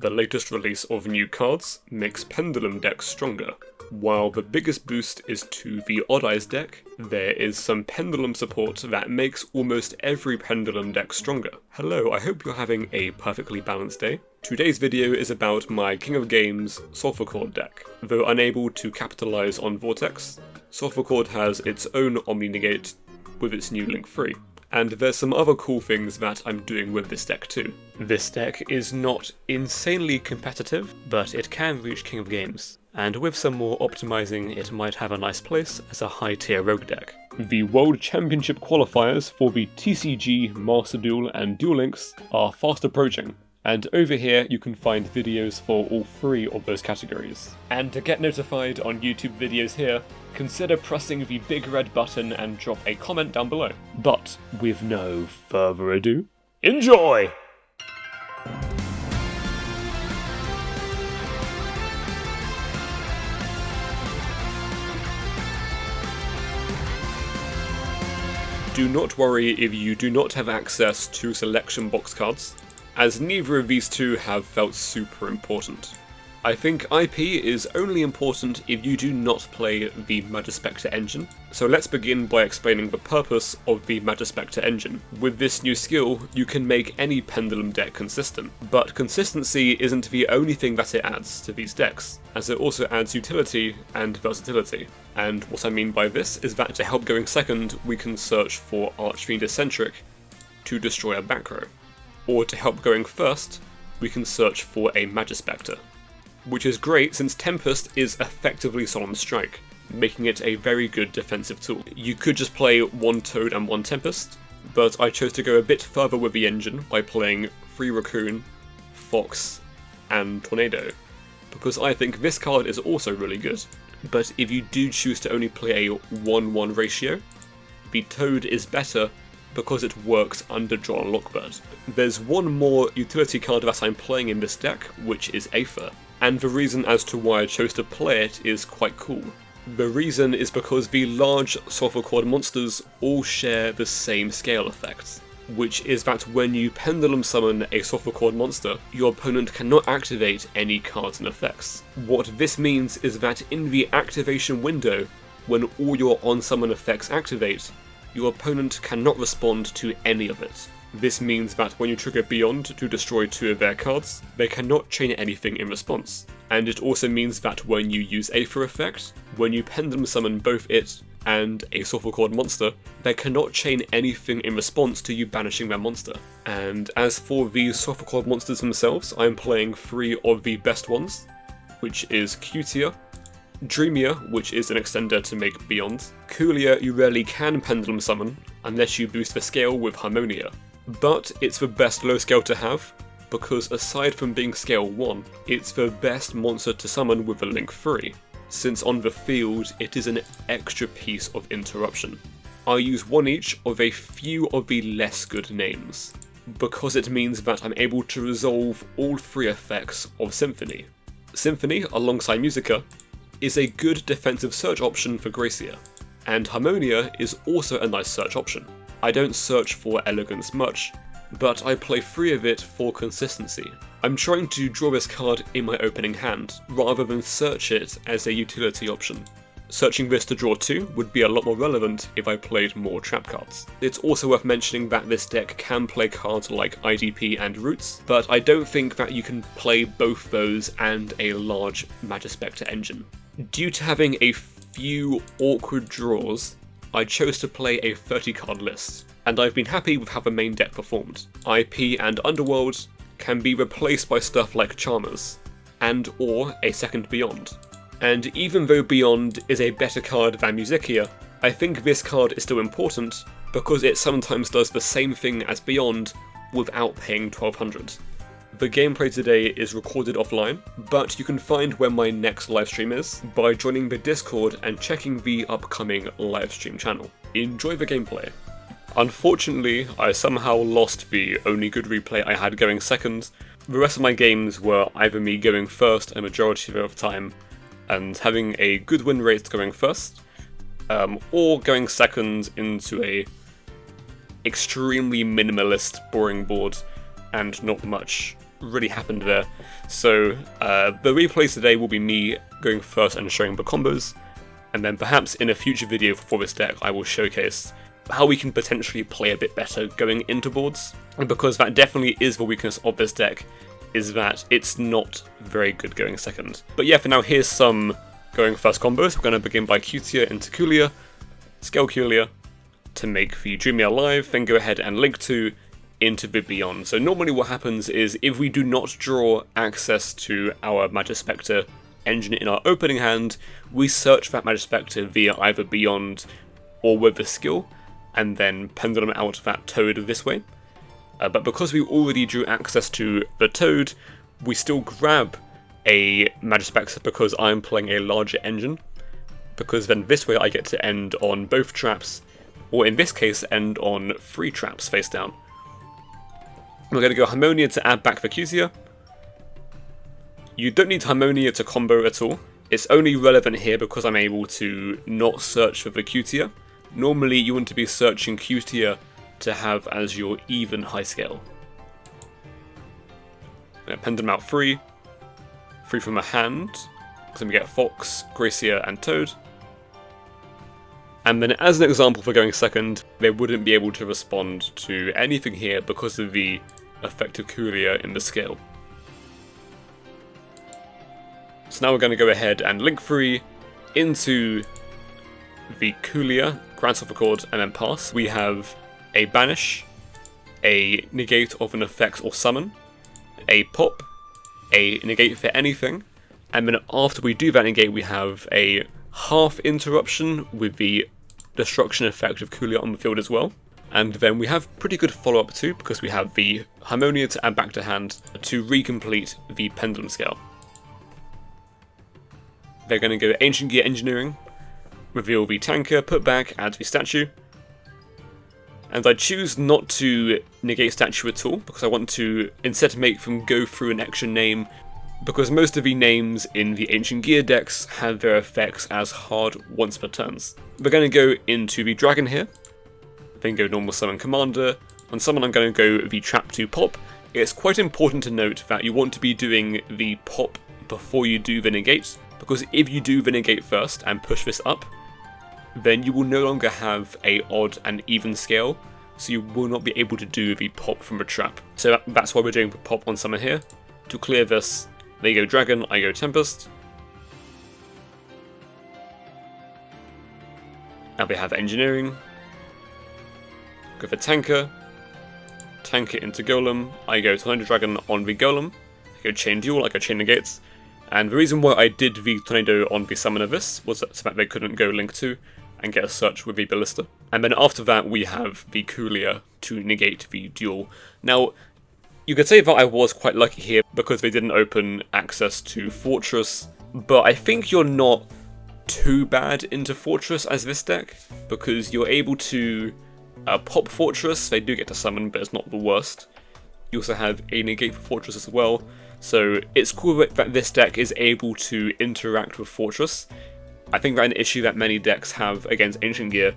The latest release of new cards makes Pendulum decks stronger. While the biggest boost is to the Odd Eyes deck, there is some Pendulum support that makes almost every Pendulum deck stronger. Hello, I hope you're having a perfectly balanced day. Today's video is about my King of Games Solfachord deck. Though unable to capitalize on Vortex, Solfachord has its own Omni Negate with its new Link 3. And there's some other cool things that I'm doing with this deck too. This deck is not insanely competitive, but it can reach King of Games, and with some more optimizing it might have a nice place as a high tier rogue deck. The World Championship qualifiers for the TCG, Master Duel and Duel Links are fast approaching, and over here you can find videos for all three of those categories. And to get notified on YouTube videos here, consider pressing the big red button and drop a comment down below. But with no further ado, enjoy! Do not worry if you do not have access to selection box cards, as neither of these two have felt super important. I think IP is only important if you do not play the Magispector engine, so let's begin by explaining the purpose of the Magispector engine. With this new skill, you can make any Pendulum deck consistent, but consistency isn't the only thing that it adds to these decks, as it also adds utility and versatility. And what I mean by this is that to help going second, we can search for Archfiend Eccentric to destroy a back row, or to help going first, we can search for a Magispector. Which is great since Tempest is effectively Solemn Strike, making it a very good defensive tool. You could just play one Toad and one Tempest, but I chose to go a bit further with the engine by playing 3 Raccoon, Fox, and Tornado, because I think this card is also really good. But if you do choose to only play a 1-1 ratio, the Toad is better because it works under Drawn Lockbird. There's one more utility card that I'm playing in this deck, which is Aether. And the reason as to why I chose to play it is quite cool. The reason is because the large Solfachord monsters all share the same scale effect, which is that when you Pendulum summon a Solfachord monster, your opponent cannot activate any cards and effects. What this means is that in the activation window, when all your on-summon effects activate, your opponent cannot respond to any of it. This means that when you trigger Beyond to destroy 2 of their cards, they cannot chain anything in response. And it also means that when you use Aether effect, when you Pendulum summon both it and a Solfachord monster, they cannot chain anything in response to you banishing their monster. And as for the Solfachord monsters themselves, I am playing 3 of the best ones, which is Cutia, Dreamia, which is an extender to make Beyond. Coolia you rarely can Pendulum summon, unless you boost the scale with Harmonia. But it's the best low scale to have, because aside from being scale 1, it's the best monster to summon with a Link 3, since on the field it is an extra piece of interruption. I use 1 each of a few of the less good names, because it means that I'm able to resolve all 3 effects of Symphony. Symphony, alongside Musica, is a good defensive search option for Gracia, and Harmonia is also a nice search option. I don't search for Elegance much, but I play 3 of it for consistency. I'm trying to draw this card in my opening hand, rather than search it as a utility option. Searching this to draw 2 would be a lot more relevant if I played more trap cards. It's also worth mentioning that this deck can play cards like IDP and Roots, but I don't think that you can play both those and a large Magispector engine. Due to having a few awkward draws, I chose to play a 30 card list, and I've been happy with how the main deck performed. IP and Underworld can be replaced by stuff like Charmers, and or a second Beyond. And even though Beyond is a better card than Musicia, I think this card is still important because it sometimes does the same thing as Beyond without paying 1200. The gameplay today is recorded offline, but you can find where my next livestream is by joining the Discord and checking the upcoming livestream channel. Enjoy the gameplay. Unfortunately, I somehow lost the only good replay I had going second. The rest of my games were either me going first a majority of the time and having a good win rate going first, or going second into a extremely minimalist, boring board and not much really happened there. So the replays today will be me going first and showing the combos, and then perhaps in a future video for this deck I will showcase how we can potentially play a bit better going into boards. And because that definitely is the weakness of this deck, is that it's not very good going second. But yeah, for now, here's some going first combos. We're going to begin by Q-tier into Coolia, Scale Coolia to make the Dream Me Alive, then go ahead and Link 2 into the Beyond. So normally what happens is if we do not draw access to our Magispector engine in our opening hand, we search for that Magispector via either Beyond or with the skill, and then Pendulum out that Toad this way. But because we already drew access to the Toad, we still grab a Magispector because I'm playing a larger engine, because then this way I get to end on both traps, or in this case end on 3 traps face down. We're going to go Harmonia to add back the Q-tier. You don't need Harmonia to combo at all. It's only relevant here because I'm able to not search for the Q-tier. Normally you want to be searching Q-tier to have as your even high scale. Pendulum out 3 from a hand, because then we get Fox, Gracia and Toad. And then as an example for going second, they wouldn't be able to respond to anything here because of the effective Coolia in the scale. So now we're going to go ahead and Link 3 into the Coolia, Grand Solfachord, and then pass. We have a Banish, a Negate of an effect or summon, a Pop, a Negate for anything, and then after we do that Negate we have a half interruption with the destruction effect of Coolia on the field as well. And then we have pretty good follow-up too, because we have the Harmonia to add back to hand to recomplete the Pendulum scale. They're going to go Ancient Gear Engineering, reveal the tanker, put back, add the statue. And I choose not to negate statue at all, because I want to instead make them go through an extra name, because most of the names in the Ancient Gear decks have their effects as hard once per turns. We're going to go into the Dragon here, then go Normal Summon Commander. On Summon I'm going to go the Trap 2 Pop. It's quite important to note that you want to be doing the Pop before you do the Negate, because if you do the Negate first and push this up, then you will no longer have a odd and even scale, so you will not be able to do the Pop from a trap. So that's why we're doing the Pop on Summon here. To clear this, they go Dragon, I go Tempest. Now we have Engineering. Go for Tanker. Tank it into Golem. I go Tornado Dragon on the Golem. I go Chain Duel, I go Chain Negates. And the reason why I did the Tornado on the summon of this was so that they couldn't go Link 2 and get a search with the Ballista. And then after that we have the Coolia to negate the Duel. Now, you could say that I was quite lucky here because they didn't open access to Fortress, but I think you're not too bad into Fortress as this deck, because you're able to pop Fortress. They do get to summon, but it's not the worst. You also have a negate for Fortress as well, so it's cool that this deck is able to interact with Fortress. I think that an issue that many decks have against Ancient Gear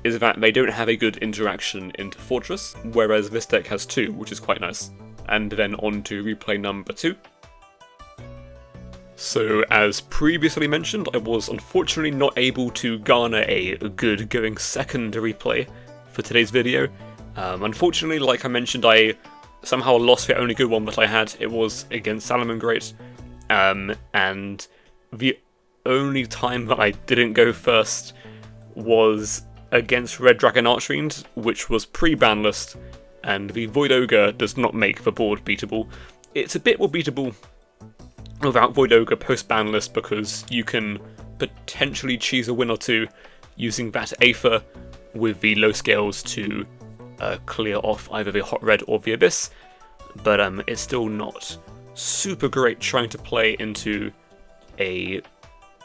is that they don't have a good interaction into Fortress, whereas this deck has 2, which is quite nice. And then on to replay number 2. So, as previously mentioned, I was unfortunately not able to garner a good going second replay for today's video. Unfortunately, like I mentioned, I somehow lost the only good one that I had. It was against Salamangreat, and the only time that I didn't go first was against Red Dragon Archfiend, which was pre-ban list, and the Void Ogre does not make the board beatable. It's a bit more beatable without Void Ogre post-ban list, because you can potentially choose a win or two using that Aether with the low scales to clear off either the Hot Red or the Abyss, but it's still not super great trying to play into a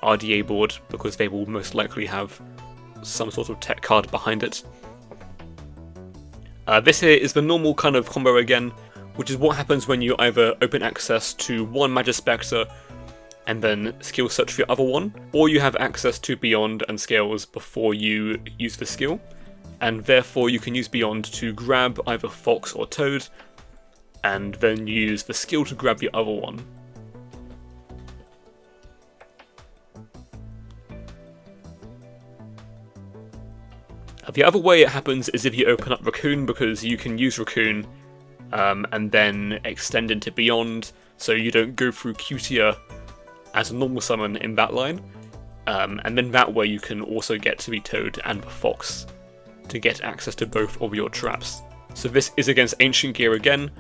RDA board, because they will most likely have some sort of tech card behind it. This here is the normal kind of combo again, which is what happens when you either open access to one Magispector and then skill search for your other one, or you have access to Beyond and Scales before you use the skill, and therefore you can use Beyond to grab either Fox or Toad, and then use the skill to grab the other one. The other way it happens is if you open up Raccoon, because you can use Raccoon and then extend into Beyond, so you don't go through Q-tier as a normal summon in that line. And then that way you can also get to the Toad and the Fox to get access to both of your traps. So this is against Ancient Gear again,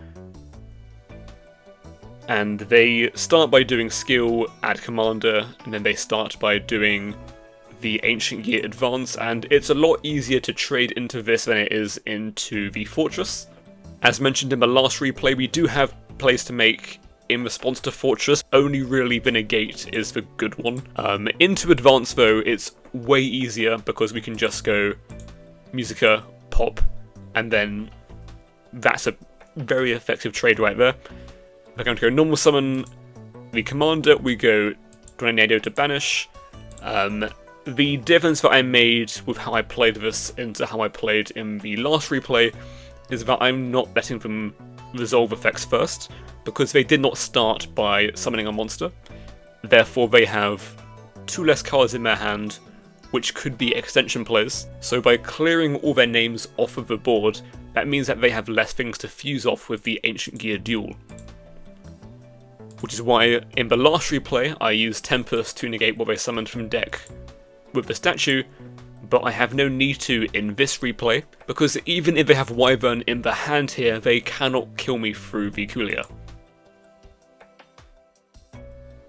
and they start by doing skill, add commander, and then they start by doing the Ancient Gear advance, and it's a lot easier to trade into this than it is into the Fortress. As mentioned in the last replay, we do have plays to make in response to Fortress, only really the negate is the good one. Into advance though, it's way easier because we can just go Musica, pop, and then that's a very effective trade right there. We're going to go normal summon the commander, we go Tornado to banish. The difference that I made with how I played this into how I played in the last replay is that I'm not letting them resolve effects first, because they did not start by summoning a monster. Therefore they have 2 less cards in their hand, which could be extension plays. So by clearing all their names off of the board, that means that they have less things to fuse off with the Ancient Gear duel. Which is why in the last replay I used Tempest to negate what they summoned from deck with the statue, but I have no need to in this replay, because even if they have Wyvern in the hand here, they cannot kill me through the Coolia.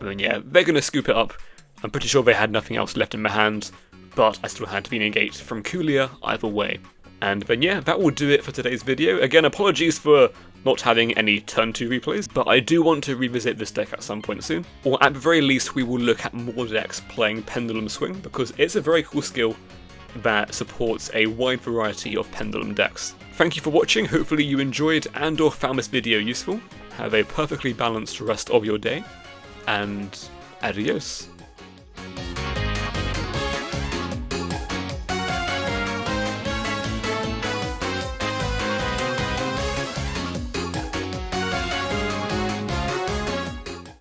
And then yeah, they're going to scoop it up. I'm pretty sure they had nothing else left in their hand, but I still had to be negate from Coolia either way. And then yeah, that will do it for today's video. Again, apologies for not having any turn 2 replays, but I do want to revisit this deck at some point soon. Or at the very least, we will look at more decks playing Pendulum Swing, because it's a very cool skill that supports a wide variety of Pendulum decks. Thank you for watching, hopefully you enjoyed and or found this video useful. Have a perfectly balanced rest of your day, and adios.